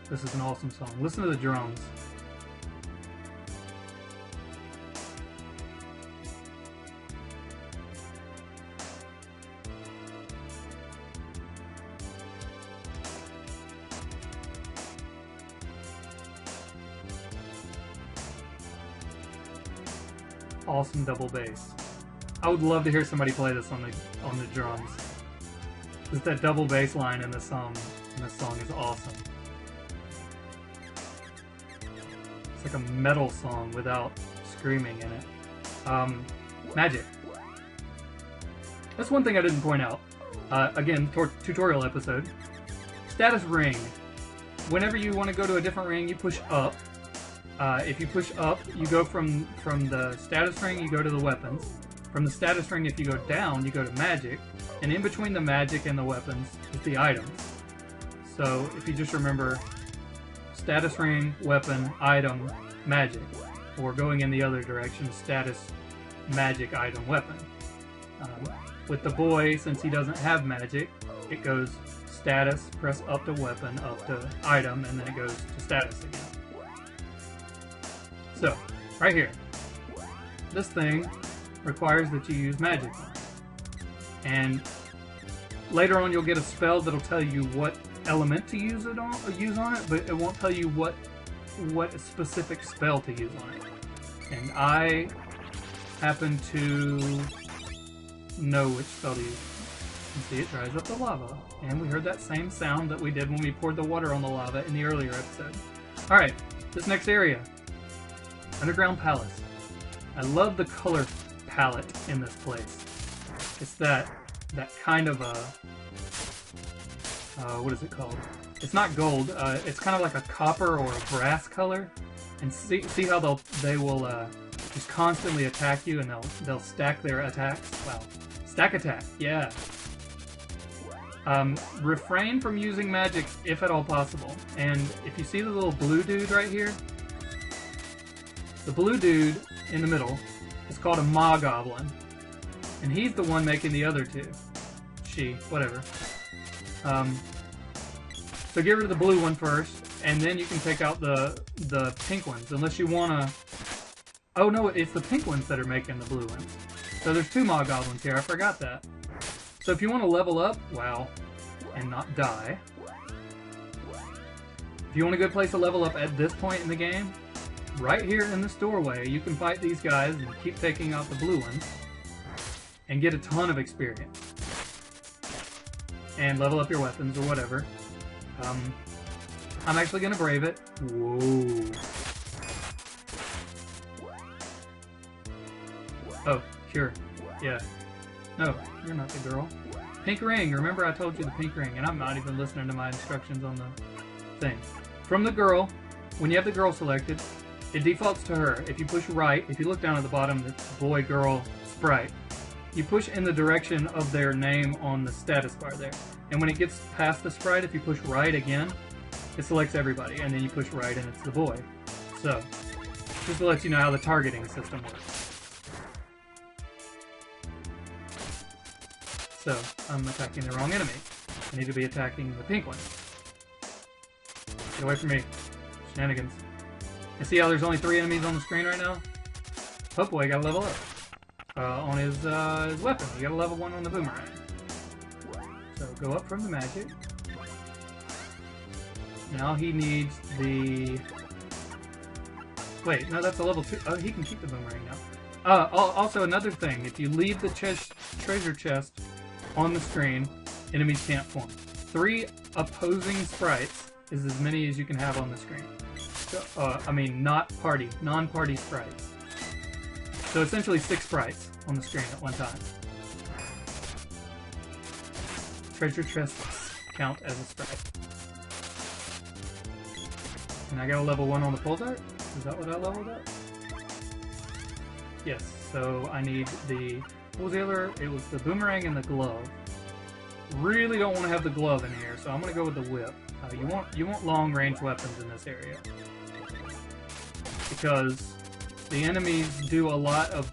This is an awesome song. Listen to the drums. Awesome double bass. I would love to hear somebody play this on the drums. Just that double bass line in this song is awesome. It's like a metal song without screaming in it. Magic. That's one thing I didn't point out. Again, tutorial episode. Status ring. Whenever you want to go to a different ring, you push up. If you push up, you go from the status ring, you go to the weapons. From the status ring, if you go down, you go to magic. And in between the magic and the weapons is the items. So if you just remember status ring, weapon, item, magic. Or going in the other direction, status, magic, item, weapon. With the boy, since he doesn't have magic, it goes status, press up to weapon, up to item, and then it goes to status again. So, right here, this thing requires that you use magic. And later on you'll get a spell that'll tell you what element to use on it, but it won't tell you what specific spell to use on it. And I happen to know which spell to use. You see, it dries up the lava. And we heard that same sound that we did when we poured the water on the lava in the earlier episode. Alright, this next area. Underground Palace. I love the color palette in this place. It's that kind of a... what is it called? It's not gold. It's kind of like a copper or a brass color. And see how they will just constantly attack you, and they'll stack their attacks. Wow, stack attack. Yeah. Refrain from using magic if at all possible. And if you see the little blue dude right here, the blue dude in the middle is called a Maw Goblin, and he's the one making the other two. She, whatever. So get rid of the blue one first, and then you can take out the pink ones, unless you wanna... Oh no, it's the pink ones that are making the blue ones. So there's two Maw Goblins here, I forgot that. So if you want to level up, wow, and not die. If you want a good place to level up at this point in the game, right here in this doorway, you can fight these guys and keep taking out the blue ones and get a ton of experience. And level up your weapons or whatever. I'm actually going to brave it. Whoa. Oh, sure. Yeah. No, you're not the girl. Pink ring. Remember I told you the pink ring, and I'm not even listening to my instructions on the thing. From the girl, when you have the girl selected, it defaults to her. If you push right, if you look down at the bottom, the boy, girl, sprite, you push in the direction of their name on the status bar there. And when it gets past the sprite, if you push right again, it selects everybody, and then you push right and it's the boy. So, just to let you know how the targeting system works. So, I'm attacking the wrong enemy. I need to be attacking the pink one. Get away from me. Shenanigans. You see how there's only 3 enemies on the screen right now? Oh boy, I gotta level up. On his weapon, you gotta level 1 on the boomerang. So, go up from the magic. Now he needs the... Wait, no, that's a level 2. Oh, he can keep the boomerang now. Also, another thing. If you leave the treasure chest on the screen, enemies can't form. 3 opposing sprites is as many as you can have on the screen. So, I mean, non-party sprites. So essentially 6 sprites on the screen at one time. Treasure chests count as a sprite. And I got a level 1 on the pole dart? Is that what I leveled up? Yes, so I need the... What was the other? It was the boomerang and the glove. Really don't want to have the glove in here, so I'm going to go with the whip. You want long-range weapons in this area. Because the enemies do a lot of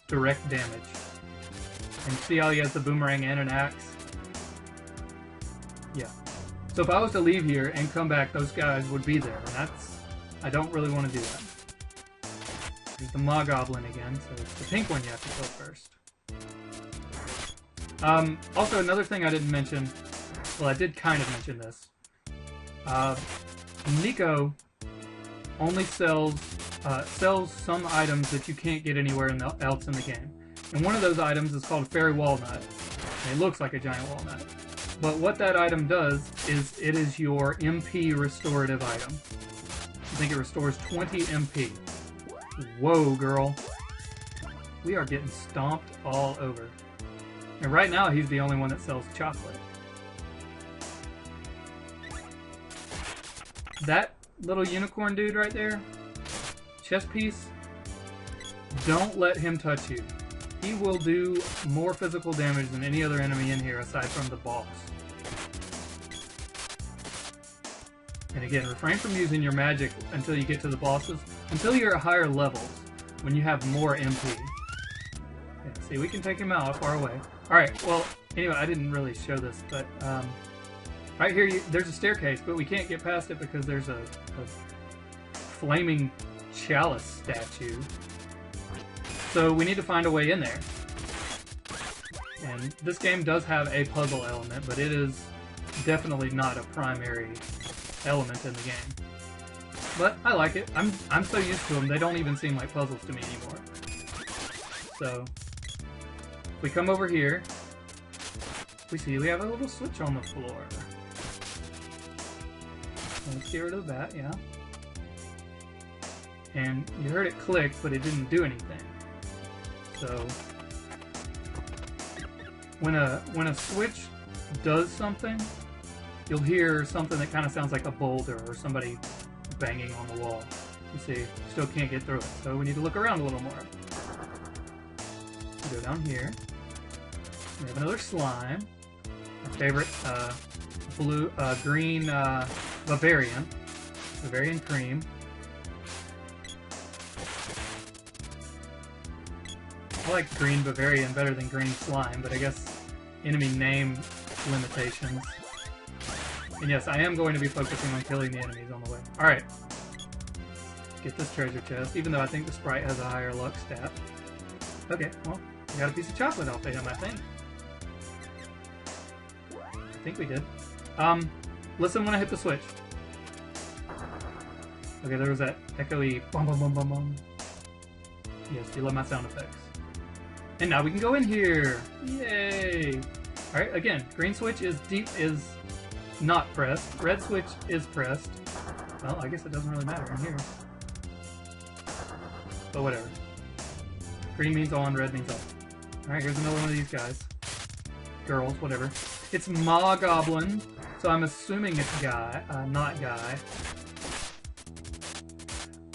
direct damage. And see how he has the boomerang and an axe? Yeah. So if I was to leave here and come back, those guys would be there, and that's... I don't really want to do that. There's the Maw Goblin again, so it's the pink one you have to kill first. Also, another thing I didn't mention... Well, I did kind of mention this. Neko only sells some items that you can't get anywhere else in the game. And one of those items is called Fairy Walnut. And it looks like a giant walnut. But what that item does is it is your MP restorative item. I think it restores 20 MP. Whoa, girl. We are getting stomped all over. And right now, he's the only one that sells chocolate. That little unicorn dude right there, chest piece, don't let him touch you. He will do more physical damage than any other enemy in here aside from the boss. And again, refrain from using your magic until you get to the bosses, until you're at higher levels, when you have more MP. Yeah, see, we can take him out far away. Alright, well, anyway, I didn't really show this, but right here, there's a staircase, but we can't get past it because there's a flaming chalice statue. So we need to find a way in there. And this game does have a puzzle element, but it is definitely not a primary element in the game. But I like it. I'm so used to them, they don't even seem like puzzles to me anymore. So, if we come over here, we see we have a little switch on the floor. Let's get rid of that, yeah. And you heard it click, but it didn't do anything. So, when a switch does something, you'll hear something that kind of sounds like a boulder or somebody banging on the wall. You see, still can't get through it, so we need to look around a little more. We'll go down here. We have another slime. My favorite green Bavarian cream. I like green Bavarian better than green slime, but I guess enemy name limitations. And yes, I am going to be focusing on killing the enemies on the way. Alright. Get this treasure chest, even though I think the sprite has a higher luck stat. Okay, well, we got a piece of chocolate off of him, I think. I think we did. Listen when I hit the switch. Okay, there was that echoey bum bum bum bum bum. Yes, you love my sound effects. And now we can go in here! Yay! Alright, again, green switch is not pressed. Red switch is pressed. Well, I guess it doesn't really matter in here. But whatever. Green means on, red means off. Alright, here's another one of these guys. Girls, whatever. It's Maw Goblin, so I'm assuming it's guy, not guy.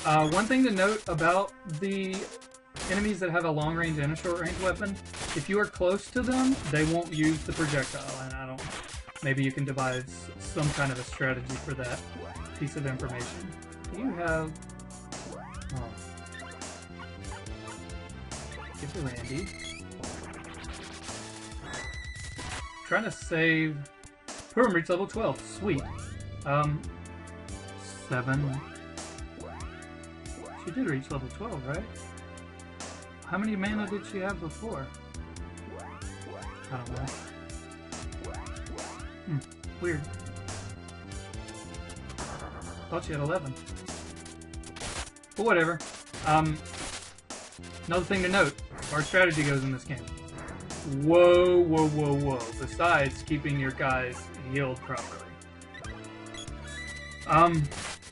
One thing to note about the enemies that have a long-range and a short-range weapon, if you are close to them, they won't use the projectile, and I don't... Maybe you can devise some kind of a strategy for that piece of information. Do you have... Oh. Give to Randy. Trying to save... Boom, reach level 12. Sweet. 7. She did reach level 12, right? How many mana did she have before? I don't know. Weird. Thought she had 11. But whatever. Another thing to note. Our strategy goes in this game. Whoa, whoa, whoa, whoa. Besides keeping your guys healed properly.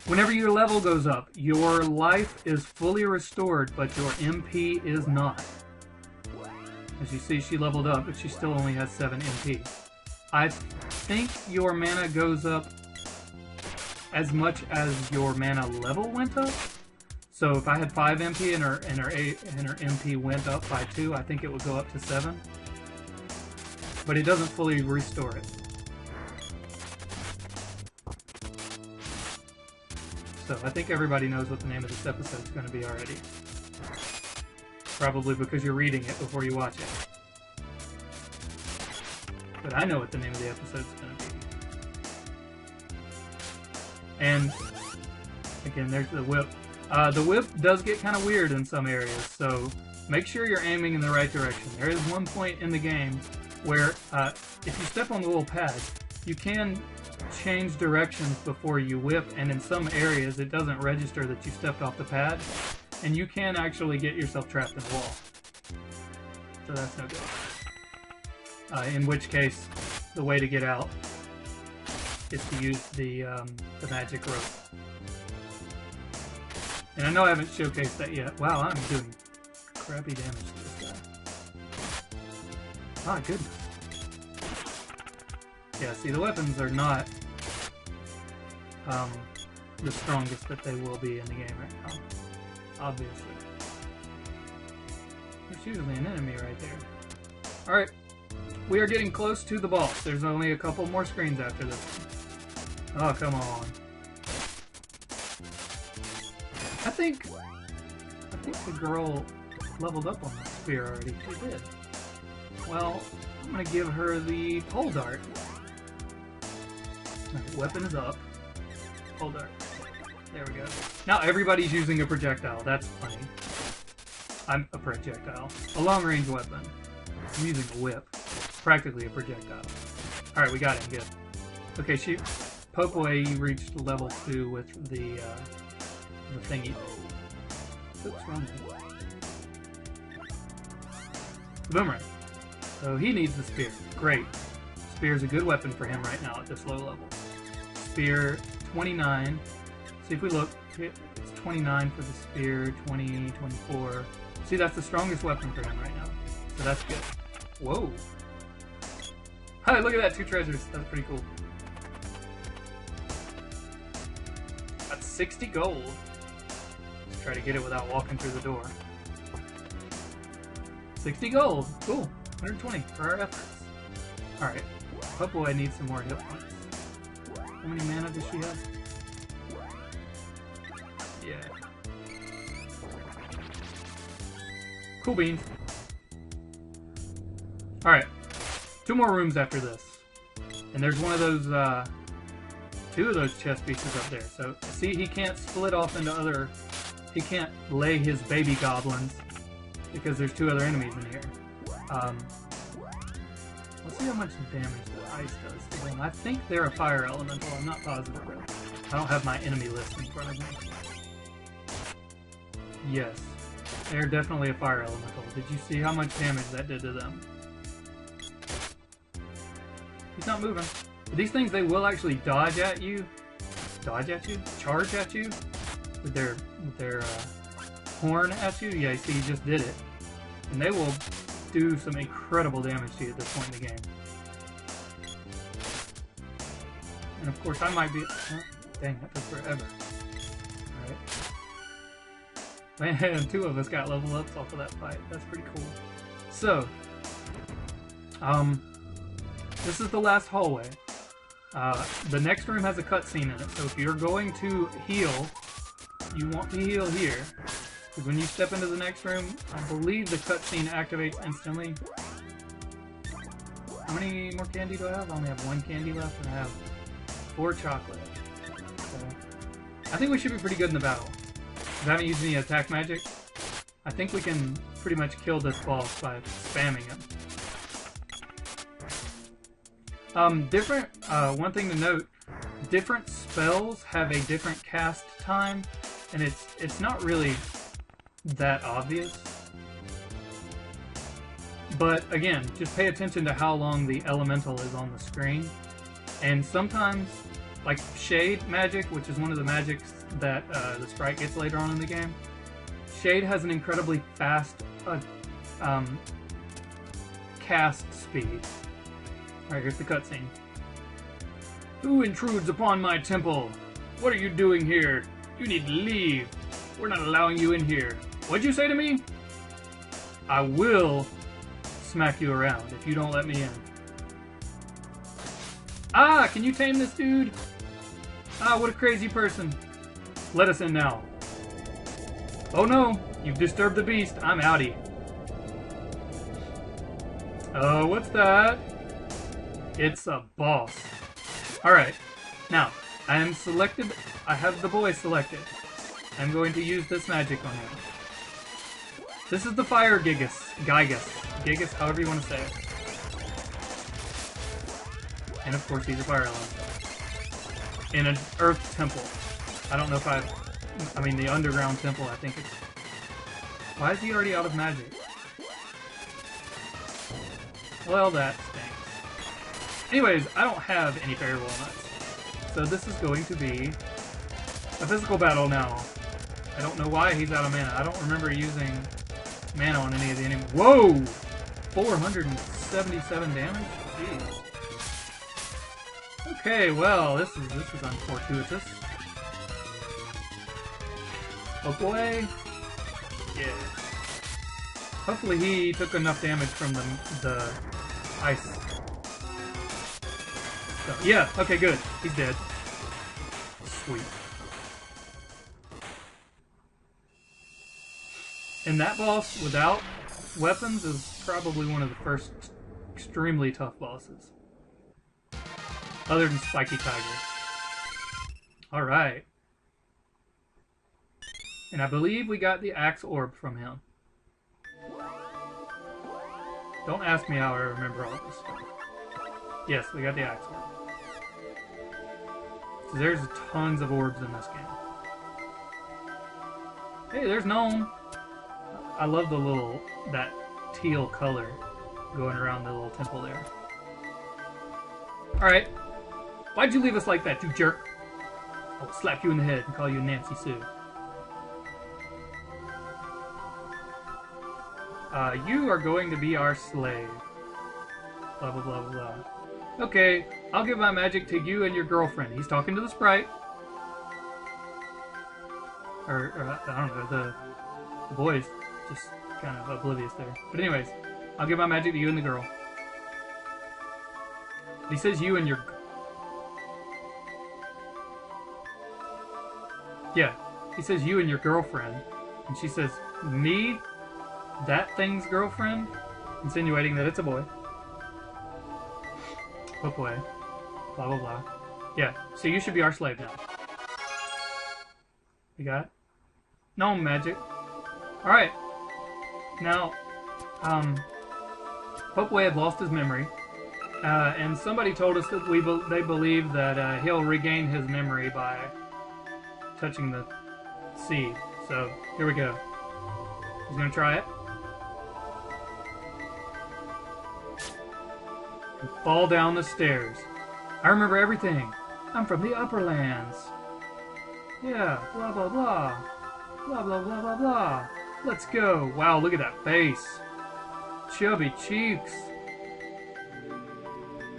Whenever your level goes up, your life is fully restored, but your MP is not. As you see, she leveled up, but she still only has 7 MP. I think your mana goes up as much as your mana level went up. So if I had 5 MP and her MP went up by 2, I think it would go up to 7. But it doesn't fully restore it. So I think everybody knows what the name of this episode is going to be already. Probably because you're reading it before you watch it. But I know what the name of the episode is going to be. And again, there's the whip. The whip does get kind of weird in some areas, so make sure you're aiming in the right direction. There is one point in the game where if you step on the little pad, you can change directions before you whip, and in some areas it doesn't register that you stepped off the pad, and you can actually get yourself trapped in the wall. So that's no good. In which case, the way to get out is to use the magic rope. And I know I haven't showcased that yet. Wow, I'm doing crappy damage to this guy. Ah, goodness. Yeah, see, the weapons are not the strongest that they will be in the game right now. Obviously. There's usually an enemy right there. Alright, we are getting close to the boss. There's only a couple more screens after this one. Oh, come on. I think the girl leveled up on the spear already. She did. Well, I'm gonna give her the pole dart. Right, weapon is up. Pole dart. There we go. Now everybody's using a projectile. That's funny. I'm a projectile. A long-range weapon. I'm using a whip. Practically a projectile. Alright, we got him. Good. Okay, Popoe reached level 2 with the thingy. What's wrong with it? The boomerang. So he needs the spear. Great. Spear is a good weapon for him right now at this low level. Spear 29. See if we look. It's 29 for the spear. 20, 24. See, that's the strongest weapon for him right now. So that's good. Whoa. Hi, look at that. 2 treasures. That's pretty cool. That's 60 gold. Let's try to get it without walking through the door. 60 gold. Cool. 120 for our efforts. Alright. Popoe needs some more hit points. How many mana does she have? Yeah. Cool beans. Alright. 2 more rooms after this. And there's one of those, 2 of those chest pieces up there. So, see, he can't split off into other... He can't lay his baby goblins because there's 2 other enemies in here. Let's see how much damage the ice does to them. I think they're a fire elemental. I'm not positive though. I don't have my enemy list in front of me. Yes, they're definitely a fire elemental. Did you see how much damage that did to them? He's not moving. These things, they will actually dodge at you. Dodge at you? Charge at you? With their horn at you? Yeah, you see, he just did it. And they will do some incredible damage to you at this point in the game. And of course I might be... Oh, dang, that took forever. Alright. Man, 2 of us got level ups off of that fight. That's pretty cool. So, this is the last hallway. The next room has a cutscene in it, so if you're going to heal, you want to heal here. Because when you step into the next room, I believe the cutscene activates instantly. How many more candy do I have? I only have 1 candy left, and I have 4 chocolate. So, I think we should be pretty good in the battle. I haven't used any attack magic. I think we can pretty much kill this boss by spamming him. One thing to note, different spells have a different cast time, and it's not really that obvious. But again, just pay attention to how long the elemental is on the screen. And sometimes, like Shade magic, which is one of the magics that the sprite gets later on in the game, Shade has an incredibly fast cast speed. Alright, here's the cutscene. Who intrudes upon my temple? What are you doing here? You need to leave. We're not allowing you in here. What'd you say to me? I will smack you around if you don't let me in. Ah, can you tame this dude? Ah, what a crazy person. Let us in now. Oh no, you've disturbed the beast. I'm outie. Oh, what's that? It's a boss. Alright, now, I am selected. I have the boy selected. I'm going to use this magic on him. This is the Fire Gigas. Gigas, however you want to say it. And of course he's a fire elemental. In an earth temple. I don't know if I mean the underground temple, I think it's... Why is he already out of magic? Well, that stinks. Anyways, I don't have any Fairy Walnuts. So this is going to be a physical battle now. I don't know why he's out of mana. I don't remember using mana on any of the enemies. Whoa! 477 damage? Jeez. Okay, well, this is unfortuitous. Oh boy. Yeah. Hopefully he took enough damage from the ice. So, yeah, okay, good. He's dead. Sweet. And that boss, without weapons, is probably one of the first extremely tough bosses. Other than Spiky Tiger. Alright. And I believe we got the Axe Orb from him. Don't ask me how I remember all this stuff. Yes, we got the Axe Orb. So there's tons of orbs in this game. Hey, there's Gnome! I love that teal color going around the little temple there. Alright. Why'd you leave us like that, you jerk? I'll slap you in the head and call you Nancy Sue. You are going to be our slave. Blah, blah, blah, blah, blah. Okay, I'll give my magic to you and your girlfriend. He's talking to the sprite. Or I don't know, the boy's just kind of oblivious there. But anyways, I'll give my magic to you and the girl. He says you and your... Yeah, he says you and your girlfriend. And she says, me? That thing's girlfriend? Insinuating that it's a boy. Oh boy. Blah, blah, blah. Yeah, so you should be our slave now. You got it? No magic. Alright. Now, Popeway had lost his memory. And somebody told us that they believe that he'll regain his memory by touching the seed. So, here we go. He's gonna try it. And fall down the stairs. I remember everything. I'm from the upper lands. Yeah, blah blah blah. Blah blah blah blah blah. Let's go. Wow, look at that face. Chubby cheeks.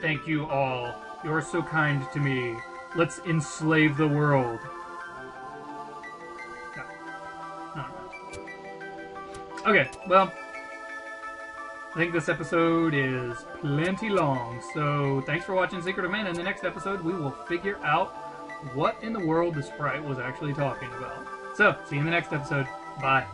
Thank you all. You're so kind to me. Let's enslave the world. No. Okay, well, I think this episode is plenty long, so thanks for watching Secret of Mana. In the next episode, we will figure out what in the world the sprite was actually talking about. So, see you in the next episode. Bye.